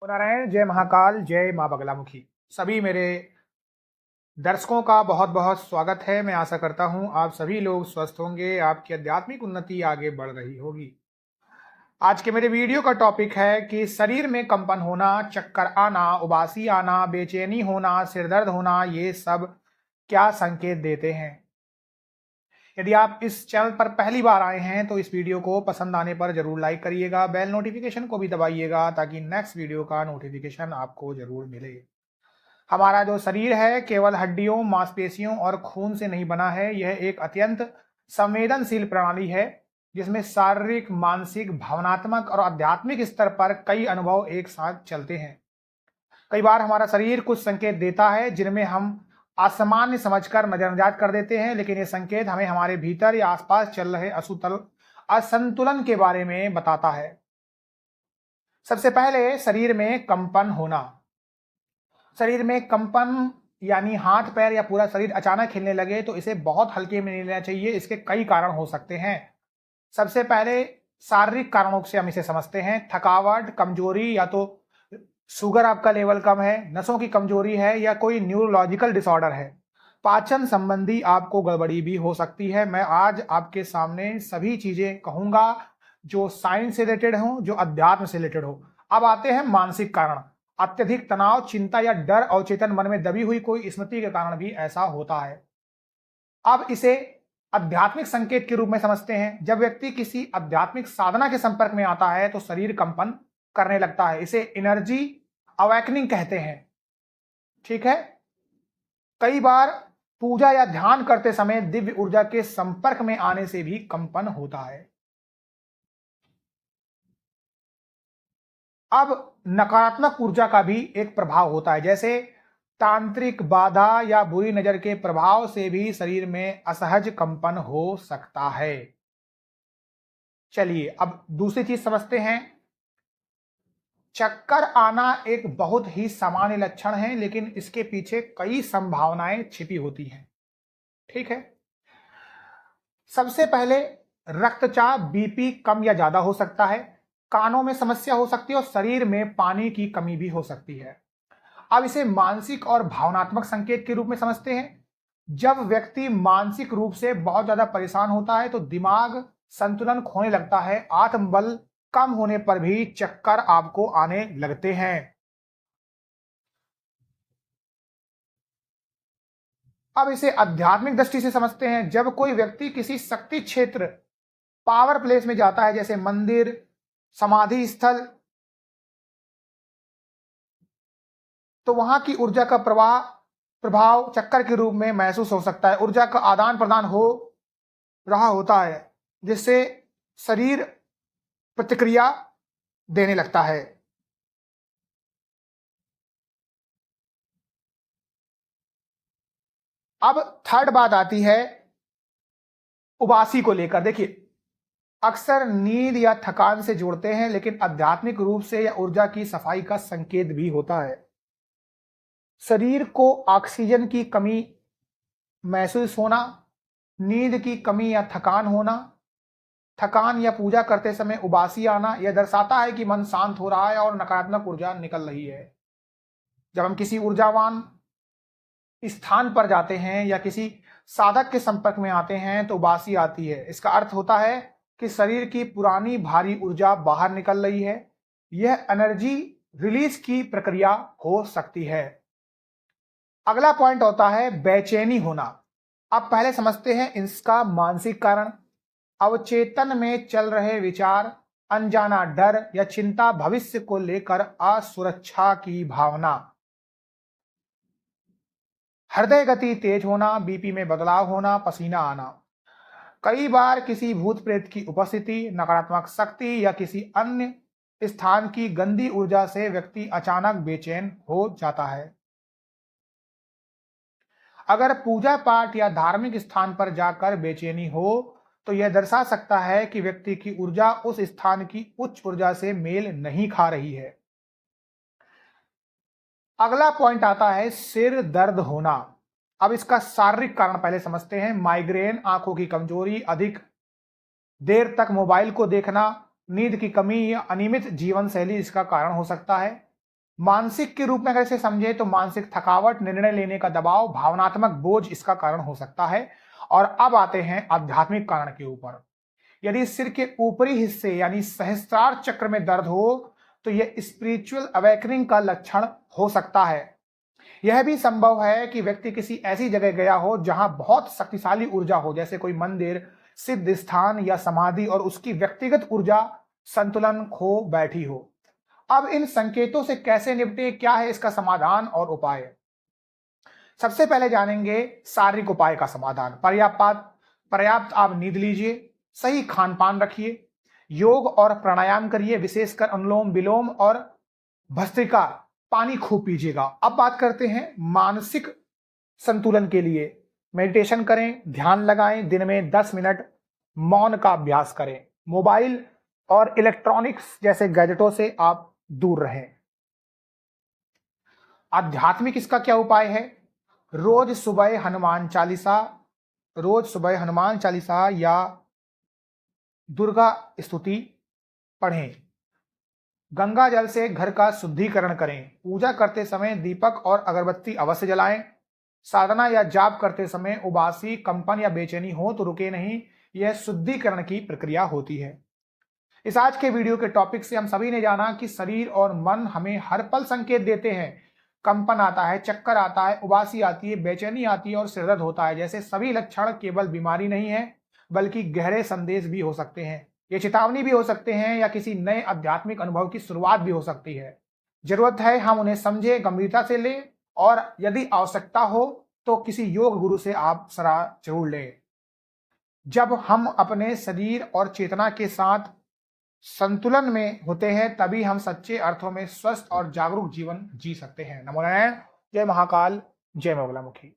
नारायण, जय महाकाल, जय माँ बगलामुखी। सभी मेरे दर्शकों का बहुत बहुत स्वागत है। मैं आशा करता हूँ आप सभी लोग स्वस्थ होंगे, आपकी आध्यात्मिक उन्नति आगे बढ़ रही होगी। आज के मेरे वीडियो का टॉपिक है कि शरीर में कंपन होना, चक्कर आना, उबासी आना, बेचैनी होना, सिरदर्द होना, ये सब क्या संकेत देते हैं। यदि आप इस चैनल पर पहली बार आए हैं तो इस वीडियो को पसंद आने पर जरूर लाइक करिएगा, बेल नोटिफिकेशन को भी दबाइएगा ताकि नेक्स्ट वीडियो का नोटिफिकेशन आपको जरूर मिले। हमारा जो शरीर है केवल हड्डियों, मांसपेशियों और खून से नहीं बना है। यह एक अत्यंत संवेदनशील प्रणाली है जिसमें शारीरिक, मानसिक, भावनात्मक और आध्यात्मिक स्तर पर कई अनुभव एक साथ चलते हैं। कई बार हमारा शरीर कुछ संकेत देता है जिनमें हम असामान्य समझकर नजरअंदाज कर देते हैं, लेकिन ये संकेत हमें हमारे भीतर या आसपास चल रहे असंतुलन के बारे में बताता है। सबसे पहले शरीर में कंपन होना। शरीर में कंपन यानी हाथ पैर या पूरा शरीर अचानक हिलने लगे तो इसे बहुत हल्के में नहीं लेना चाहिए। इसके कई कारण हो सकते हैं। सबसे पहले शारीरिक कारणों से हम इसे समझते हैं। थकावट, कमजोरी, या तो शुगर आपका लेवल कम है, नसों की कमजोरी है, या कोई न्यूरोलॉजिकल डिसऑर्डर है। पाचन संबंधी आपको गड़बड़ी भी हो सकती है। मैं आज आपके सामने सभी चीजें कहूंगा जो साइंस से रिलेटेड हो, जो अध्यात्म से रिलेटेड हो। अब आते हैं मानसिक कारण। अत्यधिक तनाव, चिंता या डर, अवचेतन मन में दबी हुई कोई स्मृति के कारण भी ऐसा होता है। अब इसे आध्यात्मिक संकेत के रूप में समझते हैं। जब व्यक्ति किसी आध्यात्मिक साधना के संपर्क में आता है तो शरीर कंपन करने लगता है। इसे एनर्जी अवेकनिंग कहते हैं। ठीक है। कई बार पूजा या ध्यान करते समय दिव्य ऊर्जा के संपर्क में आने से भी कंपन होता है। अब नकारात्मक ऊर्जा का भी एक प्रभाव होता है, जैसे तांत्रिक बाधा या बुरी नजर के प्रभाव से भी शरीर में असहज कंपन हो सकता है। चलिए अब दूसरी चीज समझते हैं। चक्कर आना एक बहुत ही सामान्य लक्षण है, लेकिन इसके पीछे कई संभावनाएं छिपी होती हैं। ठीक है। सबसे पहले रक्तचाप, बीपी कम या ज्यादा हो सकता है। कानों में समस्या हो सकती है और शरीर में पानी की कमी भी हो सकती है। अब इसे मानसिक और भावनात्मक संकेत के रूप में समझते हैं। जब व्यक्ति मानसिक रूप से बहुत ज्यादा परेशान होता है तो दिमाग संतुलन खोने लगता है। आत्मबल कम होने पर भी चक्कर आपको आने लगते हैं। अब इसे आध्यात्मिक दृष्टि से समझते हैं। जब कोई व्यक्ति किसी शक्ति क्षेत्र, पावर प्लेस में जाता है, जैसे मंदिर, समाधि स्थल, तो वहां की ऊर्जा का प्रभाव चक्कर के रूप में महसूस हो सकता है। ऊर्जा का आदान प्रदान हो रहा होता है जिससे शरीर प्रतिक्रिया देने लगता है। अब थर्ड बात आती है उबासी को लेकर। देखिए, अक्सर नींद या थकान से जोड़ते हैं, लेकिन आध्यात्मिक रूप से यह ऊर्जा की सफाई का संकेत भी होता है। शरीर को ऑक्सीजन की कमी महसूस होना, नींद की कमी या थकान होना, थकान या पूजा करते समय उबासी आना, यह दर्शाता है कि मन शांत हो रहा है और नकारात्मक ऊर्जा निकल रही है। जब हम किसी ऊर्जावान स्थान पर जाते हैं या किसी साधक के संपर्क में आते हैं तो उबासी आती है। इसका अर्थ होता है कि शरीर की पुरानी भारी ऊर्जा बाहर निकल रही है। यह एनर्जी रिलीज की प्रक्रिया हो सकती है। अगला पॉइंट होता है बेचैनी होना। अब पहले समझते हैं इसका मानसिक कारण। अवचेतन में चल रहे विचार, अनजाना डर या चिंता, भविष्य को लेकर असुरक्षा की भावना, हृदय गति तेज होना, बीपी में बदलाव होना, पसीना आना। कई बार किसी भूत प्रेत की उपस्थिति, नकारात्मक शक्ति या किसी अन्य स्थान की गंदी ऊर्जा से व्यक्ति अचानक बेचैन हो जाता है। अगर पूजा पाठ या धार्मिक स्थान पर जाकर बेचैनी हो तो यह दर्शा सकता है कि व्यक्ति की ऊर्जा उस स्थान की उच्च ऊर्जा से मेल नहीं खा रही है। अगला पॉइंट आता है सिर दर्द होना। अब इसका शारीरिक कारण पहले समझते हैं। माइग्रेन, आंखों की कमजोरी, अधिक देर तक मोबाइल को देखना, नींद की कमी या अनियमित जीवन शैली इसका कारण हो सकता है। मानसिक के रूप में अगर इसे समझे तो मानसिक थकावट, निर्णय लेने का दबाव, भावनात्मक बोझ इसका कारण हो सकता है। और अब आते हैं आध्यात्मिक कारण के ऊपर। यदि सिर के ऊपरी हिस्से यानी सहस्त्रार चक्र में दर्द हो तो यह स्पिरिचुअल अवेकनिंग का लक्षण हो सकता है। यह भी संभव है कि व्यक्ति किसी ऐसी जगह गया हो जहां बहुत शक्तिशाली ऊर्जा हो, जैसे कोई मंदिर, सिद्ध स्थान या समाधि, और उसकी व्यक्तिगत ऊर्जा संतुलन खो बैठी हो। अब इन संकेतों से कैसे निपटें, क्या है इसका समाधान और उपाय? सबसे पहले जानेंगे शारीरिक उपाय का समाधान। पर्याप्त आप नींद लीजिए, सही खान पान रखिए, योग और प्राणायाम करिए, विशेषकर अनुलोम विलोम और भस्त्रिका, पानी खूब पीजिएगा। अब बात करते हैं मानसिक संतुलन के लिए। मेडिटेशन करें, ध्यान लगाएं, दिन में 10 मिनट मौन का अभ्यास करें, मोबाइल और इलेक्ट्रॉनिक्स जैसे गैजेटों से आप दूर रहें। आध्यात्मिक इसका क्या उपाय है? रोज सुबह हनुमान चालीसा या दुर्गा स्तुति पढ़ें। गंगा जल से घर का शुद्धिकरण करें। पूजा करते समय दीपक और अगरबत्ती अवश्य जलाएं। साधना या जाप करते समय उबासी, कंपन या बेचैनी हो तो रुके नहीं, यह शुद्धिकरण की प्रक्रिया होती है। इस आज के वीडियो के टॉपिक से हम सभी ने जाना कि शरीर और मन हमें हर पल संकेत देते हैं। कंपन आता है, चक्कर आता है, उबासी आती है, बेचैनी आती है और सिरदर्द होता है। जैसे सभी लक्षण केवल बीमारी नहीं है बल्कि गहरे संदेश भी हो सकते हैं। ये चेतावनी भी हो सकते हैं या किसी नए आध्यात्मिक अनुभव की शुरुआत भी हो सकती है। जरूरत है हम उन्हें समझे, गंभीरता से लें और यदि आवश्यकता हो तो किसी योग गुरु से आप सलाह जरूर लें। जब हम अपने शरीर और चेतना के साथ संतुलन में होते हैं तभी हम सच्चे अर्थों में स्वस्थ और जागरूक जीवन जी सकते हैं। नमो नारायण। जय महाकाल, जय मंगलामुखी।